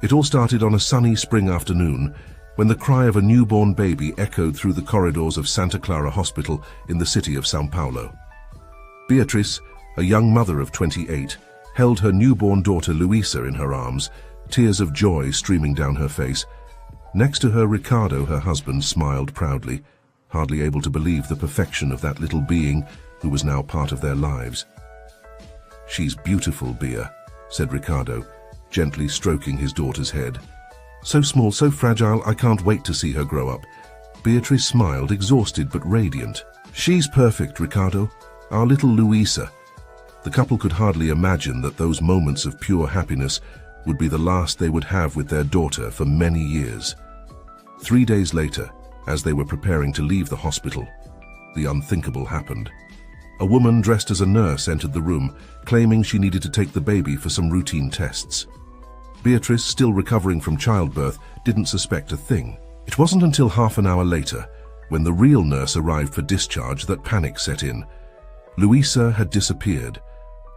It all started on a sunny spring afternoon when the cry of a newborn baby echoed through the corridors of Santa Clara Hospital in the city of São Paulo. Beatriz, a young mother of 28, held her newborn daughter Luisa in her arms, tears of joy streaming down her face. Next to her, Ricardo, her husband, smiled proudly, hardly able to believe the perfection of that little being who was now part of their lives. "She's beautiful, Bea," said Ricardo, gently stroking his daughter's head. "So small, so fragile, I can't wait to see her grow up." Beatriz smiled, exhausted but radiant. "She's perfect, Ricardo. Our little Luisa." The couple could hardly imagine that those moments of pure happiness would be the last they would have with their daughter for many years. 3 days later, as they were preparing to leave the hospital, the unthinkable happened. A woman dressed as a nurse entered the room, claiming she needed to take the baby for some routine tests. Beatriz, still recovering from childbirth, didn't suspect a thing. It wasn't until half an hour later, when the real nurse arrived for discharge, that panic set in. Luisa had disappeared.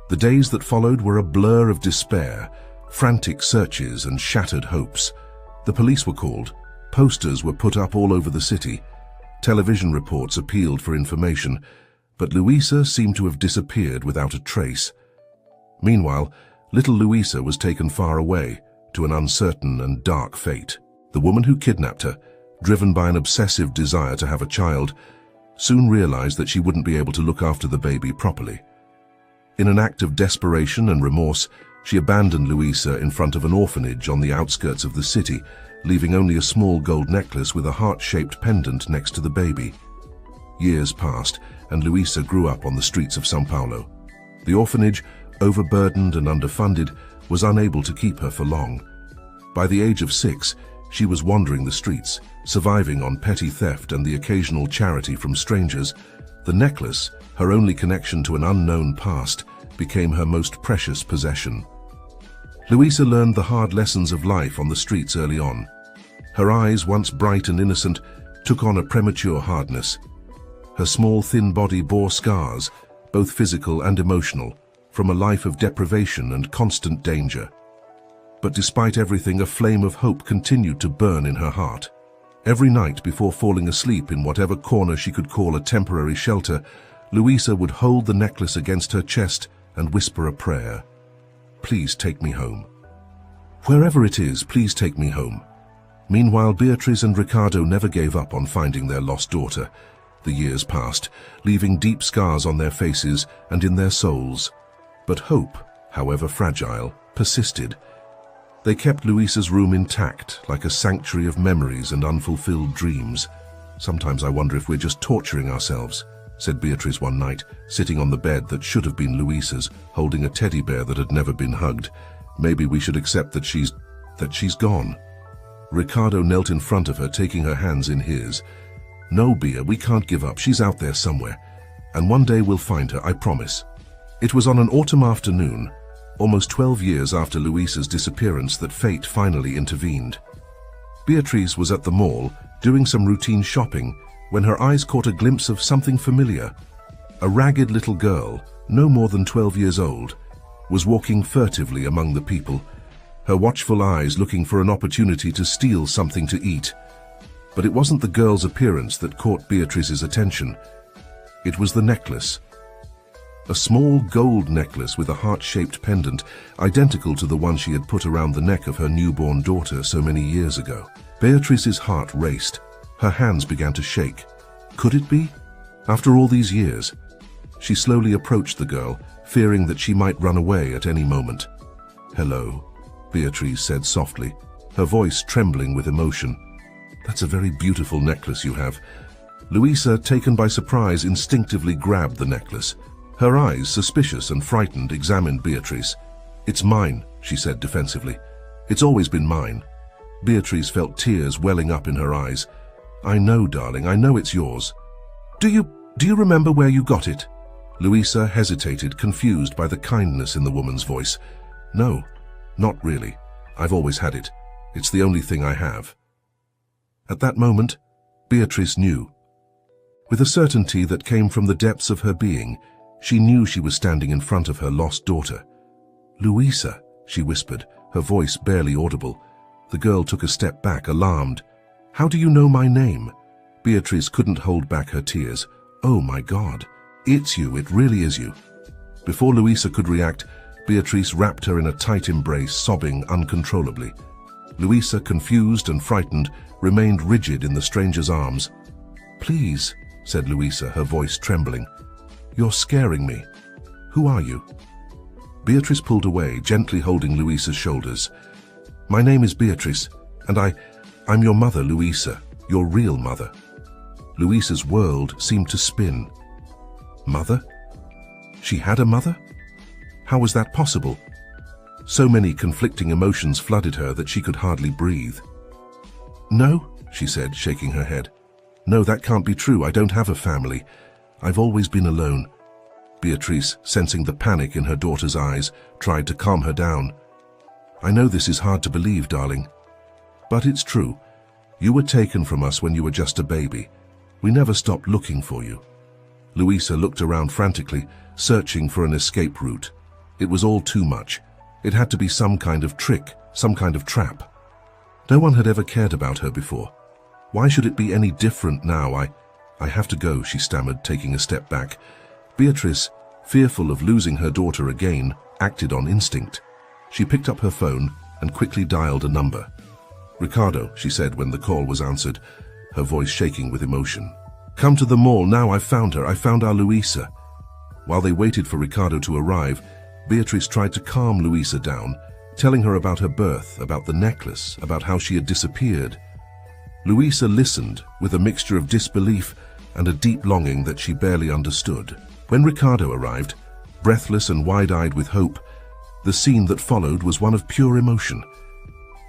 The days that followed were a blur of despair, frantic searches and shattered hopes. The police were called. Posters were put up all over the city. Television reports appealed for information, but Luisa seemed to have disappeared without a trace. Meanwhile, little Luisa was taken far away to an uncertain and dark fate. The woman who kidnapped her, driven by an obsessive desire to have a child, soon realized that she wouldn't be able to look after the baby properly. In an act of desperation and remorse, she abandoned Luisa in front of an orphanage on the outskirts of the city, leaving only a small gold necklace with a heart-shaped pendant next to the baby. Years passed, and Luisa grew up on the streets of São Paulo. The orphanage, overburdened and underfunded, was unable to keep her for long. By the age of 6, she was wandering the streets, surviving on petty theft and the occasional charity from strangers. The necklace, her only connection to an unknown past, became her most precious possession. Luisa learned the hard lessons of life on the streets early on. Her eyes, once bright and innocent, took on a premature hardness. Her small, thin body bore scars, both physical and emotional, from a life of deprivation and constant danger. But despite everything, a flame of hope continued to burn in her heart. Every night before falling asleep in whatever corner she could call a temporary shelter, Luisa would hold the necklace against her chest and whisper a prayer. "Please take me home. Wherever it is, please take me home." Meanwhile, Beatriz and Ricardo never gave up on finding their lost daughter. The years passed, leaving deep scars on their faces and in their souls. But hope, however fragile, persisted. They kept Luisa's room intact, like a sanctuary of memories and unfulfilled dreams. "Sometimes I wonder if we're just torturing ourselves," said Beatriz one night, sitting on the bed that should have been Luisa's, holding a teddy bear that had never been hugged. "Maybe we should accept that she's gone." Ricardo knelt in front of her, taking her hands in his. "No, Bea, we can't give up. She's out there somewhere. And one day we'll find her, I promise." It was on an autumn afternoon, almost 12 years after Luisa's disappearance, that fate finally intervened. Beatriz was at the mall, doing some routine shopping, when her eyes caught a glimpse of something familiar. A ragged little girl, no more than 12 years old, was walking furtively among the people, her watchful eyes looking for an opportunity to steal something to eat. But it wasn't the girl's appearance that caught Beatriz's attention. It was the necklace. A small gold necklace with a heart-shaped pendant, identical to the one she had put around the neck of her newborn daughter so many years ago. Beatriz's heart raced. Her hands began to shake. Could it be? After all these years? She slowly approached the girl, fearing that she might run away at any moment. "Hello," Beatriz said softly, her voice trembling with emotion. "That's a very beautiful necklace you have." Luisa, taken by surprise, instinctively grabbed the necklace. Her eyes, suspicious and frightened, examined Beatriz. "It's mine," she said defensively. "It's always been mine." Beatriz felt tears welling up in her eyes. "I know, darling, I know it's yours." Do you remember where you got it?" Luisa hesitated, confused by the kindness in the woman's voice. "No, not really. I've always had it. It's the only thing I have." At that moment, Beatriz knew. With a certainty that came from the depths of her being, she knew she was standing in front of her lost daughter. "Luisa," she whispered, her voice barely audible. The girl took a step back, alarmed. "How do you know my name?" Beatrice couldn't hold back her tears. "Oh my God, it's you, it really is you." Before Luisa could react, Beatrice wrapped her in a tight embrace, sobbing uncontrollably. Luisa, confused and frightened, remained rigid in the stranger's arms. "Please," said Luisa, her voice trembling. "You're scaring me. Who are you?" Beatrice pulled away, gently holding Luisa's shoulders. "My name is Beatrice, and I'm your mother, Luisa, your real mother." Luisa's world seemed to spin. Mother? She had a mother? How was that possible? So many conflicting emotions flooded her that she could hardly breathe. "No," she said, shaking her head. "No, that can't be true. I don't have a family. I've always been alone." Beatrice, sensing the panic in her daughter's eyes, tried to calm her down. "I know this is hard to believe, darling, but it's true. You were taken from us when you were just a baby. We never stopped looking for you." Luisa looked around frantically, searching for an escape route. It was all too much. It had to be some kind of trick, some kind of trap. No one had ever cared about her before. Why should it be any different now? I have to go," she stammered, taking a step back. Beatrice, fearful of losing her daughter again, acted on instinct. She picked up her phone and quickly dialed a number. "Ricardo," she said when the call was answered, her voice shaking with emotion. "Come to the mall now. I've found her. I found our Luisa." While they waited for Ricardo to arrive, Beatrice tried to calm Luisa down, telling her about her birth, about the necklace, about how she had disappeared. Luisa listened with a mixture of disbelief and a deep longing that she barely understood. When Ricardo arrived, breathless and wide-eyed with hope, the scene that followed was one of pure emotion.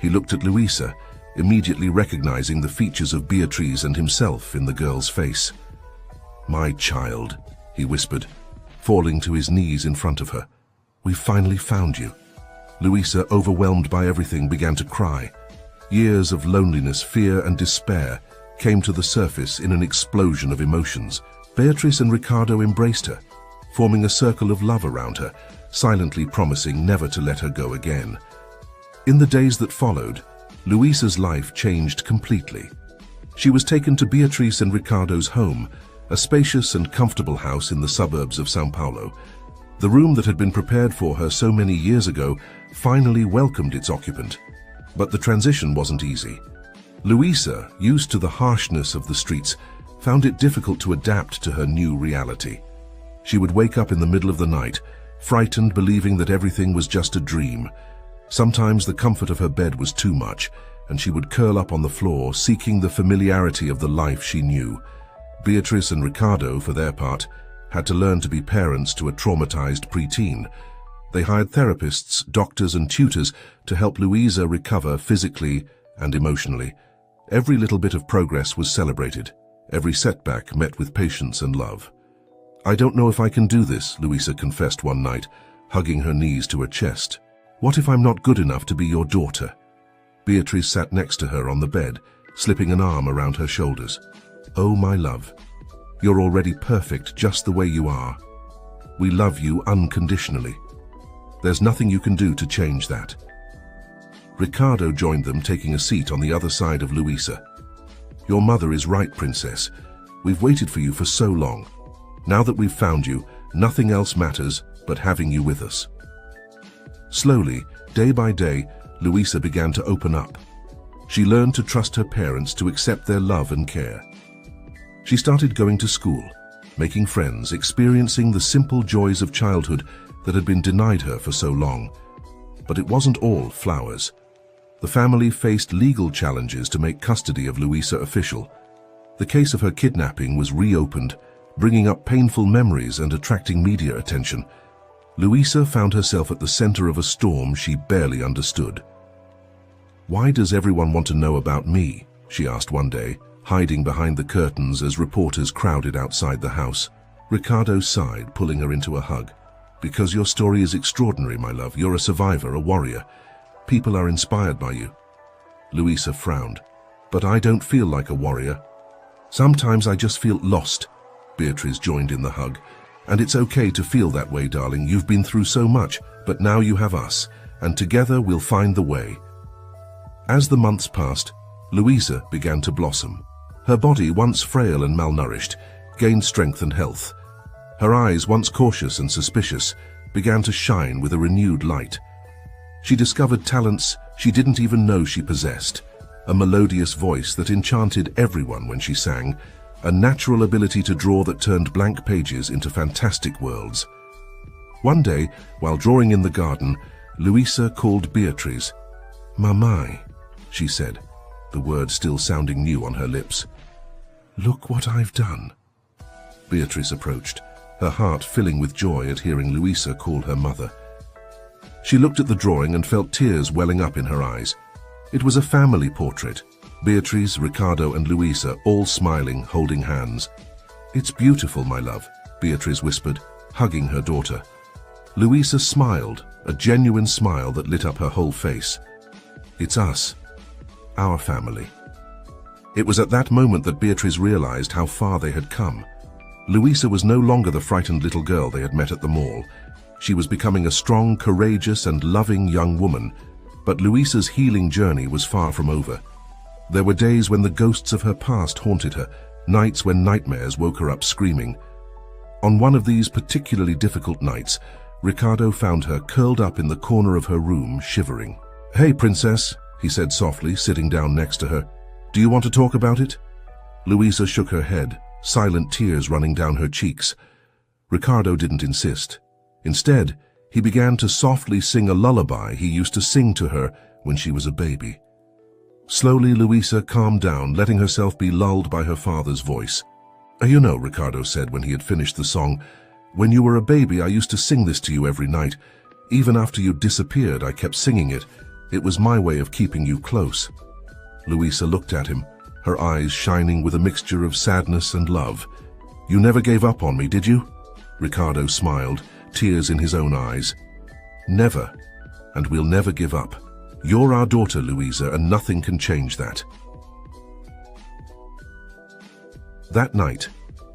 He looked at Luisa, immediately recognizing the features of Beatrice and himself in the girl's face. "My child," he whispered, falling to his knees in front of her. "We've finally found you." Luisa, overwhelmed by everything, began to cry. Years of loneliness, fear and despair came to the surface in an explosion of emotions. Beatrice and Ricardo embraced her, forming a circle of love around her, silently promising never to let her go again. In the days that followed, Luisa's life changed completely. She was taken to Beatrice and Ricardo's home, a spacious and comfortable house in the suburbs of São Paulo. The room that had been prepared for her so many years ago finally welcomed its occupant. But the transition wasn't easy. Luisa, used to the harshness of the streets, found it difficult to adapt to her new reality. She would wake up in the middle of the night, frightened, believing that everything was just a dream. Sometimes the comfort of her bed was too much, and she would curl up on the floor, seeking the familiarity of the life she knew. Beatrice and Ricardo, for their part, had to learn to be parents to a traumatized preteen. They hired therapists, doctors and tutors to help Luisa recover physically and emotionally. Every little bit of progress was celebrated, every setback met with patience and love. "I don't know if I can do this," Luisa confessed one night, hugging her knees to her chest. "What if I'm not good enough to be your daughter?" Beatrice sat next to her on the bed, slipping an arm around her shoulders. "Oh, my love, you're already perfect just the way you are. We love you unconditionally. There's nothing you can do to change that." Ricardo joined them, taking a seat on the other side of Luisa. "Your mother is right, Princess. We've waited for you for so long. Now that we've found you, nothing else matters but having you with us." Slowly, day by day, Luisa began to open up. She learned to trust her parents, to accept their love and care. She started going to school, making friends, experiencing the simple joys of childhood that had been denied her for so long. But it wasn't all flowers. The family faced legal challenges to make custody of Luisa official. The case of her kidnapping was reopened, bringing up painful memories and attracting media attention. Luisa found herself at the center of a storm she barely understood. "Why does everyone want to know about me?" she asked one day, hiding behind the curtains as reporters crowded outside the house. Ricardo sighed, pulling her into a hug. "Because your story is extraordinary, my love. You're a survivor, a warrior. People are inspired by you." Luisa frowned. "But I don't feel like a warrior. Sometimes I just feel lost." Beatrice joined in the hug. "And it's okay to feel that way, darling. You've been through so much, but now you have us, and together we'll find the way." As the months passed, Louisa began to blossom. Her body, once frail and malnourished, gained strength and health. Her eyes, once cautious and suspicious, began to shine with a renewed light. She discovered talents she didn't even know she possessed, a melodious voice that enchanted everyone when she sang, a natural ability to draw that turned blank pages into fantastic worlds. One day, while drawing in the garden, Louisa called Beatrice. "Mamai," she said, the word still sounding new on her lips. "Look what I've done." Beatrice approached, her heart filling with joy at hearing Louisa call her mother. She looked at the drawing and felt tears welling up in her eyes. It was a family portrait, Beatrice, Ricardo and Louisa all smiling, holding hands. "It's beautiful, my love," Beatrice whispered, hugging her daughter. Louisa smiled, a genuine smile that lit up her whole face. "It's us, our family." It was at that moment that Beatrice realized how far they had come. Louisa was no longer the frightened little girl they had met at the mall. She was becoming a strong, courageous and loving young woman, but Louisa's healing journey was far from over. There were days when the ghosts of her past haunted her, nights when nightmares woke her up screaming. On one of these particularly difficult nights, Ricardo found her curled up in the corner of her room, shivering. "Hey, princess," he said softly, sitting down next to her. "Do you want to talk about it?" Louisa shook her head, silent tears running down her cheeks. Ricardo didn't insist. Instead, he began to softly sing a lullaby he used to sing to her when she was a baby. Slowly, Louisa calmed down, letting herself be lulled by her father's voice. "You know," Ricardo said when he had finished the song, "when you were a baby, I used to sing this to you every night. Even after you disappeared, I kept singing it. It was my way of keeping you close." Louisa looked at him, her eyes shining with a mixture of sadness and love. "You never gave up on me, did you?" Ricardo smiled, tears in his own eyes. "Never, and we'll never give up. You're our daughter, Louisa, and nothing can change that." That night,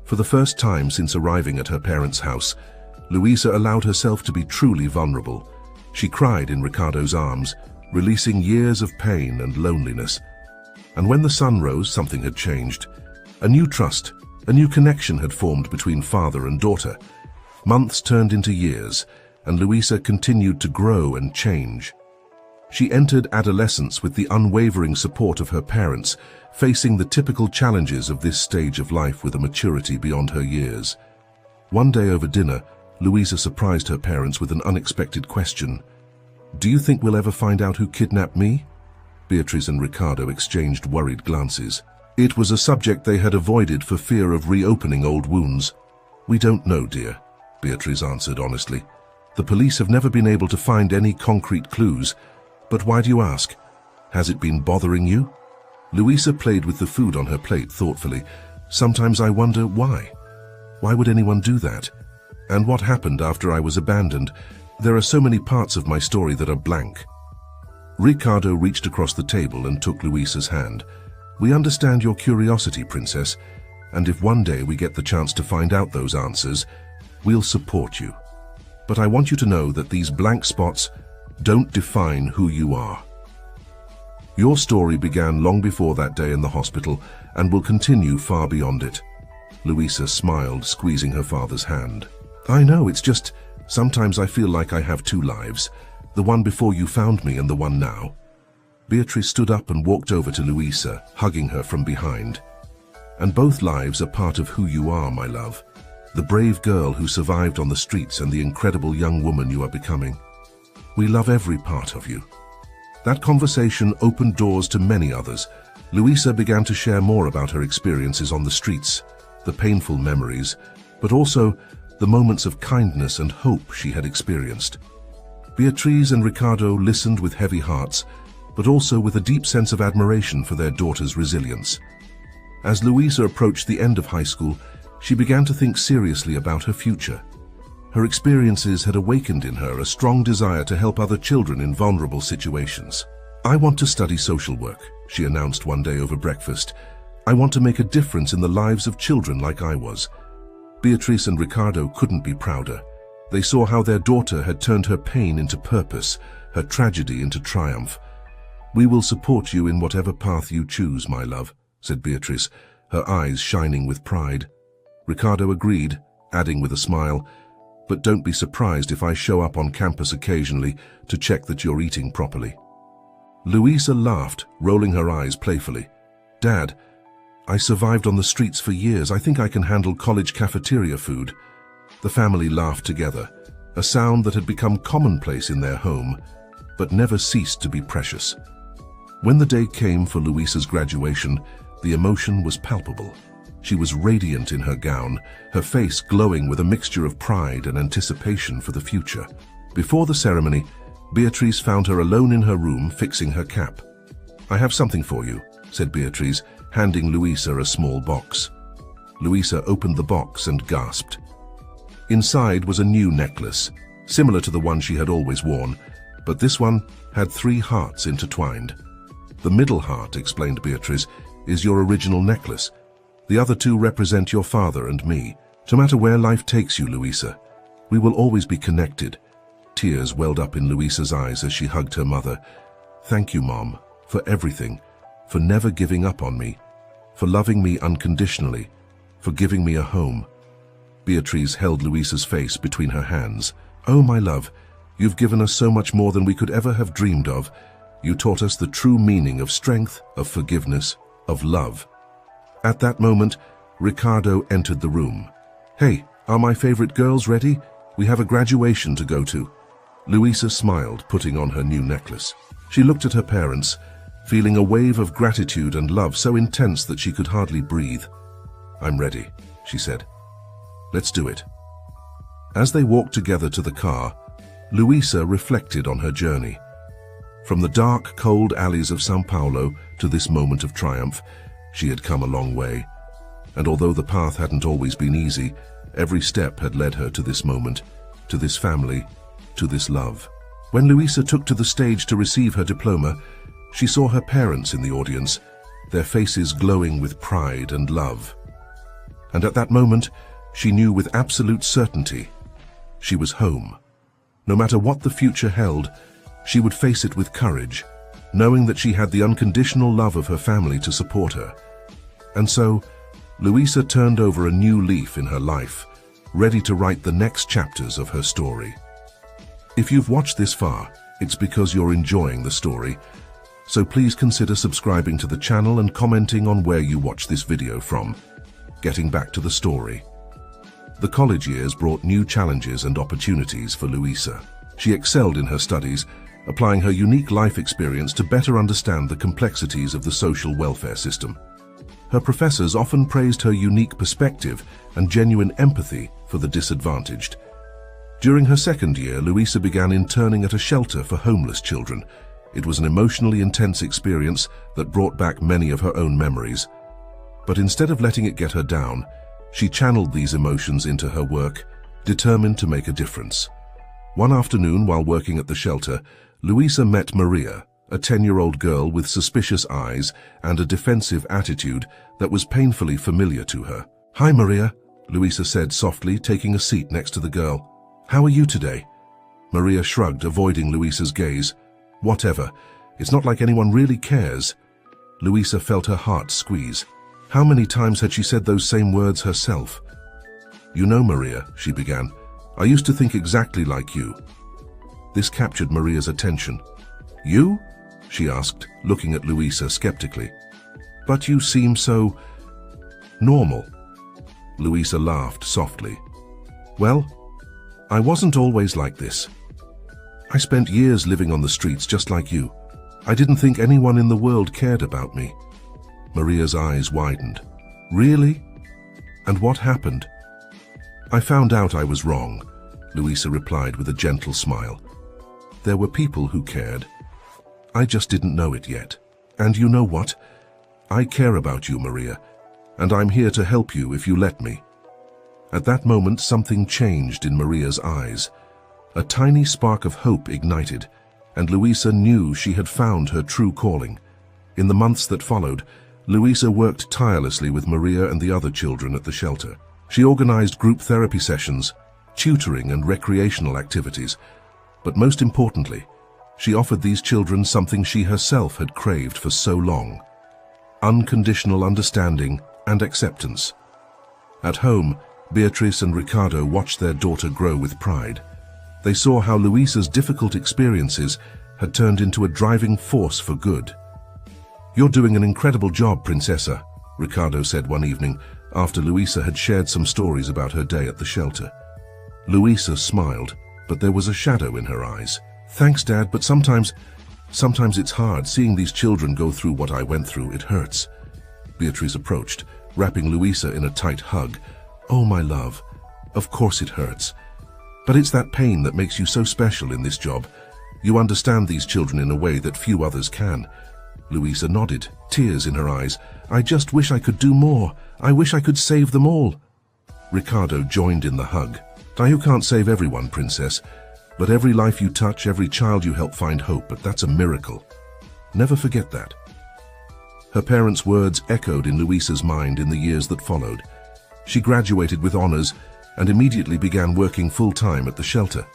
for the first time since arriving at her parents' house, Louisa allowed herself to be truly vulnerable. She cried in Ricardo's arms, releasing years of pain and loneliness. And when the sun rose, something had changed. A new trust, a new connection had formed between father and daughter. Months turned into years, and Louisa continued to grow and change. She entered adolescence with the unwavering support of her parents, facing the typical challenges of this stage of life with a maturity beyond her years. One day over dinner, Louisa surprised her parents with an unexpected question. "Do you think we'll ever find out who kidnapped me?" Beatrice and Ricardo exchanged worried glances. It was a subject they had avoided for fear of reopening old wounds. "We don't know, dear," Beatrice answered honestly. "The police have never been able to find any concrete clues. But why do you ask? Has it been bothering you?" Louisa played with the food on her plate thoughtfully. "Sometimes I wonder why. Why would anyone do that? And what happened after I was abandoned? There are so many parts of my story that are blank." Ricardo reached across the table and took Louisa's hand. "We understand your curiosity, princess, and if one day we get the chance to find out those answers, we'll support you. But I want you to know that these blank spots don't define who you are. Your story began long before that day in the hospital and will continue far beyond it." Louisa smiled, squeezing her father's hand. "I know, it's just, sometimes I feel like I have two lives, the one before you found me and the one now." Beatrice stood up and walked over to Louisa, hugging her from behind. "And both lives are part of who you are, my love. The brave girl who survived on the streets and the incredible young woman you are becoming. We love every part of you." That conversation opened doors to many others. Louisa began to share more about her experiences on the streets, the painful memories, but also the moments of kindness and hope she had experienced. Beatrice and Ricardo listened with heavy hearts, but also with a deep sense of admiration for their daughter's resilience. As Louisa approached the end of high school, she began to think seriously about her future. Her experiences had awakened in her a strong desire to help other children in vulnerable situations. "I want to study social work," she announced one day over breakfast. "I want to make a difference in the lives of children like I was." Beatrice and Ricardo couldn't be prouder. They saw how their daughter had turned her pain into purpose, her tragedy into triumph. "We will support you in whatever path you choose, my love," said Beatrice, her eyes shining with pride. Ricardo agreed, adding with a smile, "But don't be surprised if I show up on campus occasionally to check that you're eating properly." Luisa laughed, rolling her eyes playfully. "Dad, I survived on the streets for years. I think I can handle college cafeteria food." The family laughed together, a sound that had become commonplace in their home, but never ceased to be precious. When the day came for Luisa's graduation, the emotion was palpable. She was radiant in her gown, her face glowing with a mixture of pride and anticipation for the future. Before the ceremony, Beatrice found her alone in her room fixing her cap. "I have something for you," said Beatrice, handing Luisa a small box. Luisa opened the box and gasped. Inside was a new necklace, similar to the one she had always worn, but this one had 3 hearts intertwined. "The middle heart," explained Beatrice, "is your original necklace. The other 2 represent your father and me. No matter where life takes you, Luisa, we will always be connected." Tears welled up in Luisa's eyes as she hugged her mother. "Thank you, Mom, for everything, for never giving up on me, for loving me unconditionally, for giving me a home." Beatrice held Luisa's face between her hands. "Oh, my love, you've given us so much more than we could ever have dreamed of. You taught us the true meaning of strength, of forgiveness, of love." At that moment, Ricardo entered the room. "Hey, are my favorite girls ready? We have a graduation to go to." Luisa smiled, putting on her new necklace. She looked at her parents, feeling a wave of gratitude and love so intense that she could hardly breathe. "I'm ready," she said. "Let's do it." As they walked together to the car, Luisa reflected on her journey. From the dark, cold alleys of São Paulo to this moment of triumph, she had come a long way. And although the path hadn't always been easy, every step had led her to this moment, to this family, to this love. When Luisa took to the stage to receive her diploma, she saw her parents in the audience, their faces glowing with pride and love. And at that moment, she knew with absolute certainty she was home. No matter what the future held, she would face it with courage, knowing that she had the unconditional love of her family to support her. And so, Luisa turned over a new leaf in her life, ready to write the next chapters of her story. If you've watched this far, it's because you're enjoying the story, so please consider subscribing to the channel and commenting on where you watch this video from. Getting back to the story. The college years brought new challenges and opportunities for Luisa. She excelled in her studies, applying her unique life experience to better understand the complexities of the social welfare system. Her professors often praised her unique perspective and genuine empathy for the disadvantaged. During her second year, Luisa began interning at a shelter for homeless children. It was an emotionally intense experience that brought back many of her own memories. But instead of letting it get her down, she channeled these emotions into her work, determined to make a difference. One afternoon, while working at the shelter, Luisa met Maria, a 10-year-old girl with suspicious eyes and a defensive attitude that was painfully familiar to her. "Hi, Maria," Luisa said softly, taking a seat next to the girl. "How are you today?" Maria shrugged, avoiding Luisa's gaze. "Whatever. It's not like anyone really cares." Luisa felt her heart squeeze. How many times had she said those same words herself? "You know, Maria," she began, "I used to think exactly like you." This captured Maria's attention. "You?" she asked, looking at Luisa skeptically. "But you seem so normal." Luisa laughed softly. "Well, I wasn't always like this. I spent years living on the streets just like you. I didn't think anyone in the world cared about me." Maria's eyes widened. "Really? And what happened?" "I found out I was wrong," Luisa replied with a gentle smile. "There were people who cared. I just didn't know it yet. And you know what? I care about you, Maria, and I'm here to help you if you let me." At that moment, something changed in Maria's eyes. A tiny spark of hope ignited, and Luisa knew she had found her true calling. In the months that followed, Luisa worked tirelessly with Maria and the other children at the shelter. She organized group therapy sessions, tutoring and recreational activities. But most importantly, She offered these children something she herself had craved for so long: unconditional understanding and acceptance. At home, Beatrice and Ricardo watched their daughter grow with pride. They saw how Luisa's difficult experiences had turned into a driving force for good. "You're doing an incredible job, Princesa," Ricardo said one evening after Luisa had shared some stories about her day at the shelter. Luisa smiled, but there was a shadow in her eyes. "Thanks, Dad, but sometimes it's hard seeing these children go through what I went through. It hurts." Beatrice approached, wrapping Luisa in a tight hug. "Oh, my love, of course it hurts. But it's that pain that makes you so special in this job. You understand these children in a way that few others can." Luisa nodded, tears in her eyes. "I just wish I could do more. I wish I could save them all." Ricardo joined in the hug. "Now, you can't save everyone, Princess, but every life you touch, every child you help find hope, but that's a miracle. Never forget that." Her parents' words echoed in Luisa's mind in the years that followed. She graduated with honors and immediately began working full-time at the shelter.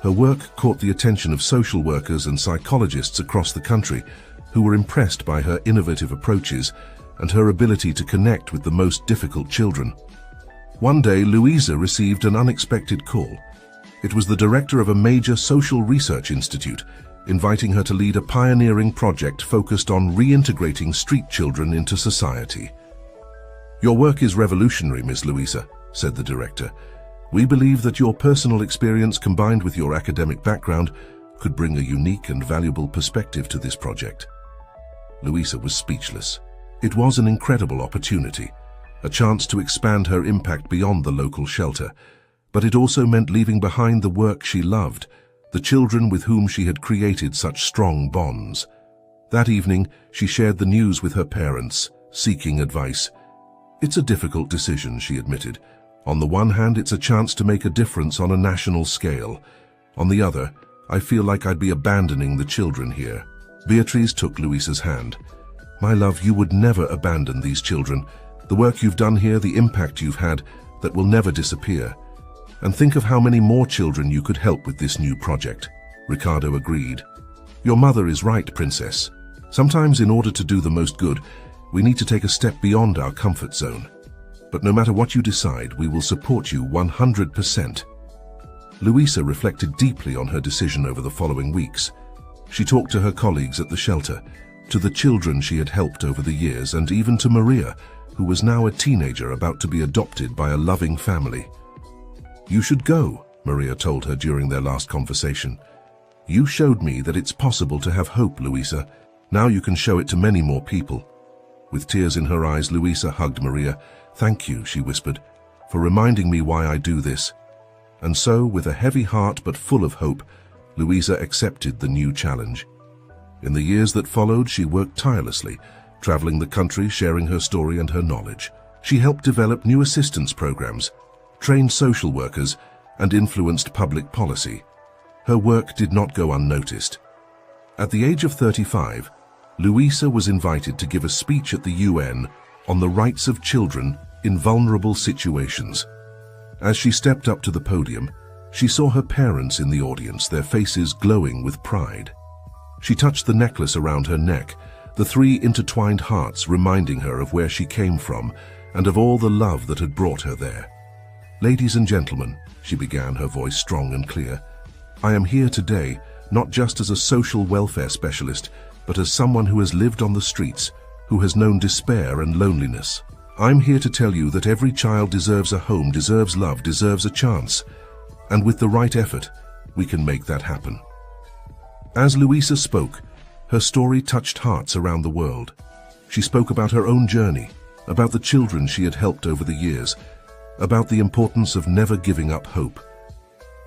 Her work caught the attention of social workers and psychologists across the country, who were impressed by her innovative approaches and her ability to connect with the most difficult children. One day, Luisa received an unexpected call. It was the director of a major social research institute, inviting her to lead a pioneering project focused on reintegrating street children into society. "Your work is revolutionary, Ms. Luisa," said the director. "We believe that your personal experience combined with your academic background could bring a unique and valuable perspective to this project." Luisa was speechless. It was an incredible opportunity, a chance to expand her impact beyond the local shelter, but it also meant leaving behind the work she loved, the children with whom she had created such strong bonds. That evening, she shared the news with her parents, seeking advice. "It's a difficult decision," she admitted. "On the one hand, it's a chance to make a difference on a national scale. On the other, I feel like I'd be abandoning the children here." Beatrice took Luisa's hand. "My love, you would never abandon these children. The work you've done here, the impact you've had, that will never disappear. And think of how many more children you could help with this new project." Ricardo agreed. "Your mother is right, Princess. Sometimes in order to do the most good, we need to take a step beyond our comfort zone. But no matter what you decide, we will support you 100%. Luisa reflected deeply on her decision over the following weeks. She talked to her colleagues at the shelter, to the children she had helped over the years, and even to Maria, who was now a teenager about to be adopted by a loving family. "You should go," Maria told her during their last conversation. "You showed me that it's possible to have hope, Luisa. Now you can show it to many more people." With tears in her eyes, Luisa hugged Maria. "Thank you," she whispered, "for reminding me why I do this." And so, with a heavy heart but full of hope, Luisa accepted the new challenge. In the years that followed, she worked tirelessly, traveling the country, sharing her story and her knowledge. She helped develop new assistance programs, trained social workers, and influenced public policy. Her work did not go unnoticed. At the age of 35, Luisa was invited to give a speech at the UN on the rights of children in vulnerable situations. As she stepped up to the podium, she saw her parents in the audience, their faces glowing with pride. She touched the necklace around her neck, the three intertwined hearts reminding her of where she came from and of all the love that had brought her there. "Ladies and gentlemen," she began, her voice strong and clear, "I am here today not just as a social welfare specialist, but as someone who has lived on the streets, who has known despair and loneliness. I'm here to tell you that every child deserves a home, deserves love, deserves a chance. And with the right effort, we can make that happen." As Luisa spoke, her story touched hearts around the world. She spoke about her own journey, about the children she had helped over the years, about the importance of never giving up hope.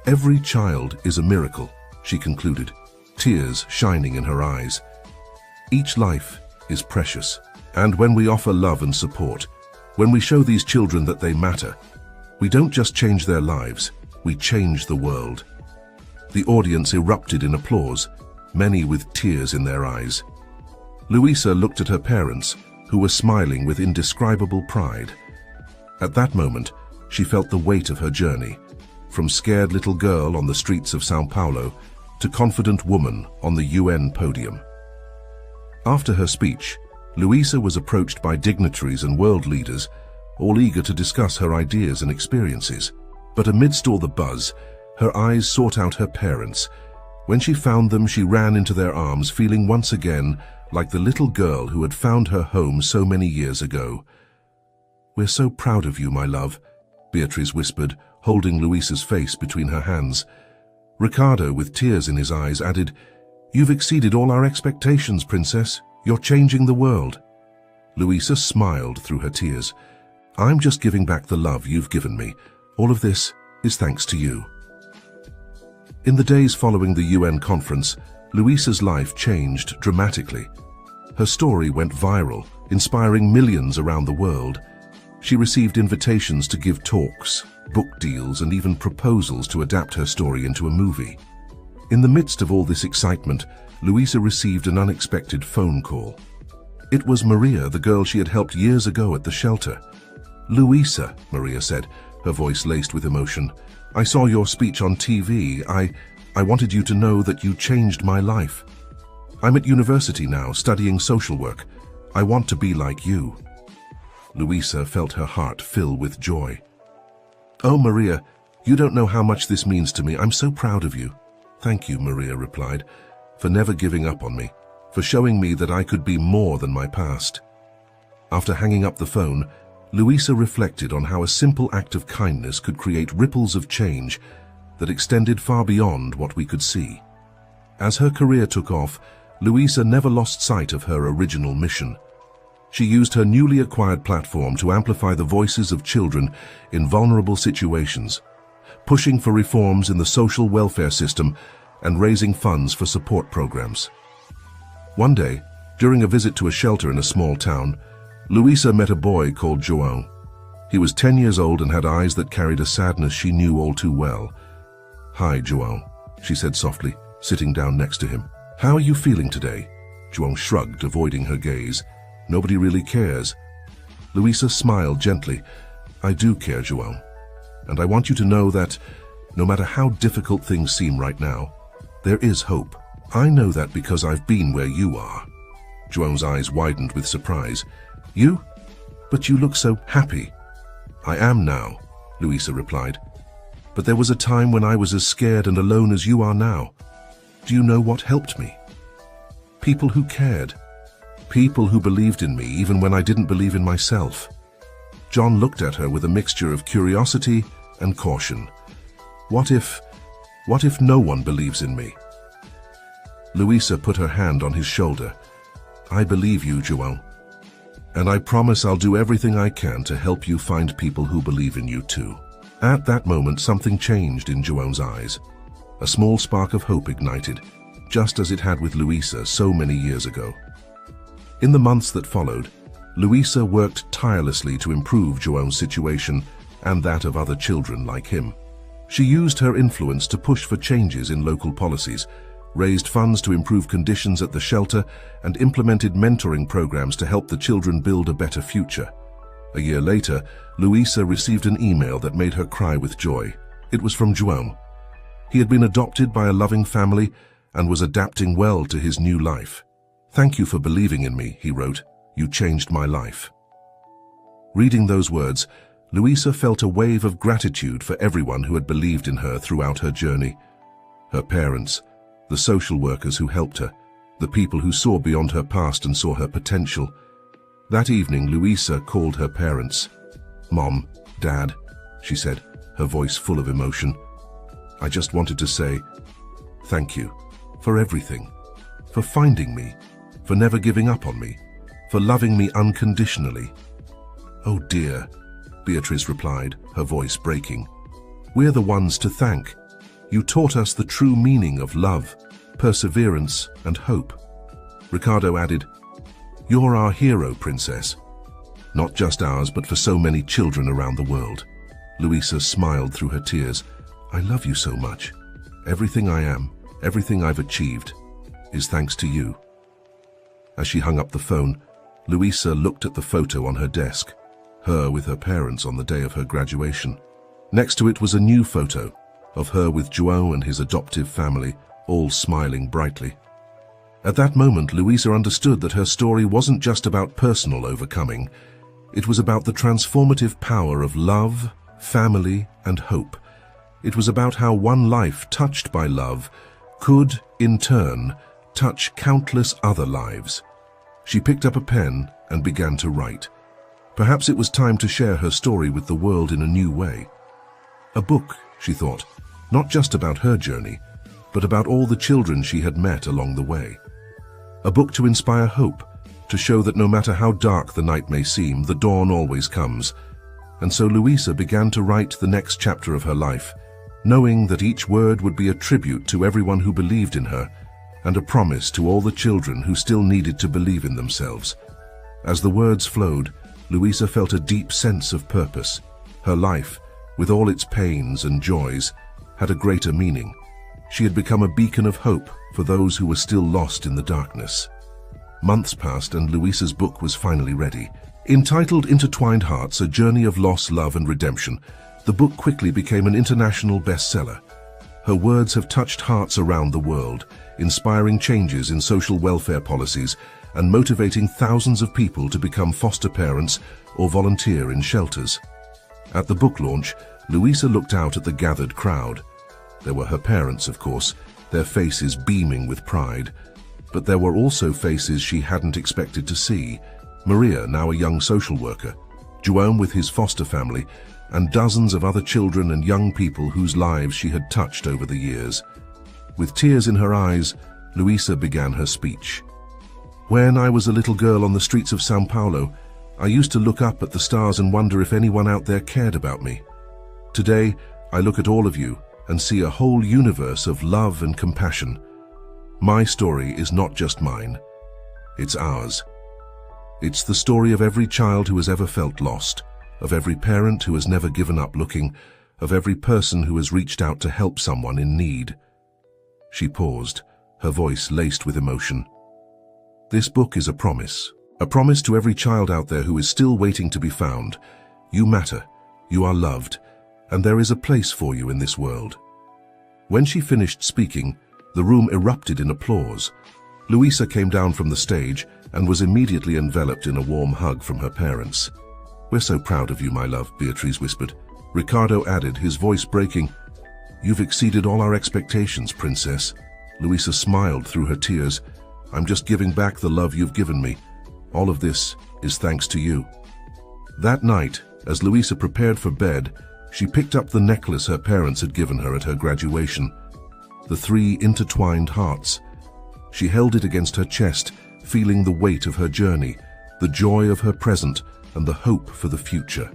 "Every child is a miracle," she concluded, tears shining in her eyes. "Each life is precious, and when we offer love and support, when we show these children that they matter, we don't just change their lives, we change the world." The audience erupted in applause, many with tears in their eyes. Luisa looked at her parents, who were smiling with indescribable pride. At that moment, she felt the weight of her journey, from scared little girl on the streets of São Paulo to confident woman on the UN podium. After her speech, Luisa was approached by dignitaries and world leaders, all eager to discuss her ideas and experiences. But amidst all the buzz, her eyes sought out her parents. When she found them, she ran into their arms, feeling once again like the little girl who had found her home so many years ago. "We're so proud of you, my love," Beatrice whispered, holding Luisa's face between her hands. Ricardo, with tears in his eyes, added, "You've exceeded all our expectations, Princess. You're changing the world." Luisa smiled through her tears. "I'm just giving back the love you've given me. All of this is thanks to you." In the days following the UN conference, Luisa's life changed dramatically. Her story went viral, inspiring millions around the world. She received invitations to give talks, book deals, and even proposals to adapt her story into a movie. In the midst of all this excitement, Luisa received an unexpected phone call. It was Maria, the girl she had helped years ago at the shelter. "Luisa," Maria said, her voice laced with emotion, "I saw your speech on TV. I wanted you to know that you changed my life. I'm at university now, studying social work. I want to be like you." Luisa felt her heart fill with joy. "Oh, Maria, you don't know how much this means to me. I'm so proud of you." "Thank you," Maria replied, "for never giving up on me, for showing me that I could be more than my past." After hanging up the phone, Luisa reflected on how a simple act of kindness could create ripples of change that extended far beyond what we could see. As her career took off, Luisa never lost sight of her original mission. She used her newly acquired platform to amplify the voices of children in vulnerable situations, pushing for reforms in the social welfare system and raising funds for support programs. One day, during a visit to a shelter in a small town, Luisa met a boy called João. He was 10 years old and had eyes that carried a sadness she knew all too well. "Hi, João," she said softly, sitting down next to him. "How are you feeling today?" João shrugged, avoiding her gaze. "Nobody really cares." Luisa smiled gently. "I do care, João. And I want you to know that, no matter how difficult things seem right now, there is hope. I know that because I've been where you are." João's eyes widened with surprise. "You? But you look so happy." "I am now," Luisa replied. "But there was a time when I was as scared and alone as you are now. Do you know what helped me? People who cared. People who believed in me even when I didn't believe in myself." John looked at her with a mixture of curiosity and caution. What if no one believes in me?" Luisa put her hand on his shoulder. "I believe you, João. And I promise I'll do everything I can to help you find people who believe in you too." At that moment, something changed in João's eyes. A small spark of hope ignited, just as it had with Luisa so many years ago. In the months that followed, Luisa worked tirelessly to improve João's situation and that of other children like him. She used her influence to push for changes in local policies, raised funds to improve conditions at the shelter, and implemented mentoring programs to help the children build a better future. A year later, Luisa received an email that made her cry with joy. It was from João. He had been adopted by a loving family and was adapting well to his new life. "Thank you for believing in me," he wrote. "You changed my life." Reading those words, Luisa felt a wave of gratitude for everyone who had believed in her throughout her journey. Her parents, the social workers who helped her, the people who saw beyond her past and saw her potential. That evening, Luisa called her parents. "Mom, Dad," she said, her voice full of emotion. "I just wanted to say thank you for everything, for finding me, for never giving up on me, for loving me unconditionally." "Oh dear," Beatrice replied, her voice breaking. "We're the ones to thank. You taught us the true meaning of love, perseverance, and hope." Ricardo added, "You're our hero, Princess. Not just ours, but for so many children around the world." Luisa smiled through her tears. "I love you so much. Everything I am, everything I've achieved, is thanks to you." As she hung up the phone, Luisa looked at the photo on her desk, her with her parents on the day of her graduation. Next to it was a new photo of her with João and his adoptive family, all smiling brightly. At that moment, Louisa understood that her story wasn't just about personal overcoming. It was about the transformative power of love, family, and hope. It was about how one life touched by love could, in turn, touch countless other lives. She picked up a pen and began to write. Perhaps it was time to share her story with the world in a new way. A book, she thought, not just about her journey, but about all the children she had met along the way. A book to inspire hope, to show that no matter how dark the night may seem, the dawn always comes. And so Louisa began to write the next chapter of her life, knowing that each word would be a tribute to everyone who believed in her, and a promise to all the children who still needed to believe in themselves. As the words flowed, Louisa felt a deep sense of purpose. Her life, with all its pains and joys, had a greater meaning. She had become a beacon of hope for those who were still lost in the darkness. Months passed and Louisa's book was finally ready. Entitled Intertwined Hearts, A Journey of Loss, Love and Redemption, the book quickly became an international bestseller. Her words have touched hearts around the world, inspiring changes in social welfare policies and motivating thousands of people to become foster parents or volunteer in shelters. At the book launch, Louisa looked out at the gathered crowd. There were her parents, of course, their faces beaming with pride. But there were also faces she hadn't expected to see. Maria, now a young social worker, João with his foster family, and dozens of other children and young people whose lives she had touched over the years. With tears in her eyes, Louisa began her speech. When I was a little girl on the streets of São Paulo, I used to look up at the stars and wonder if anyone out there cared about me. Today, I look at all of you and see a whole universe of love and compassion. My story is not just mine, it's ours. It's the story of every child who has ever felt lost, of every parent who has never given up looking, of every person who has reached out to help someone in need. She paused, her voice laced with emotion. This book is a promise to every child out there who is still waiting to be found. You matter, you are loved, and there is a place for you in this world. When she finished speaking, the room erupted in applause. Louisa came down from the stage and was immediately enveloped in a warm hug from her parents. We're so proud of you, my love, Beatriz whispered. Ricardo added, his voice breaking, You've exceeded all our expectations, princess. Louisa smiled through her tears. I'm just giving back the love you've given me. All of this is thanks to you. That night, as Louisa prepared for bed, she picked up the necklace her parents had given her at her graduation. The 3 intertwined hearts. She held it against her chest, feeling the weight of her journey, the joy of her present, and the hope for the future.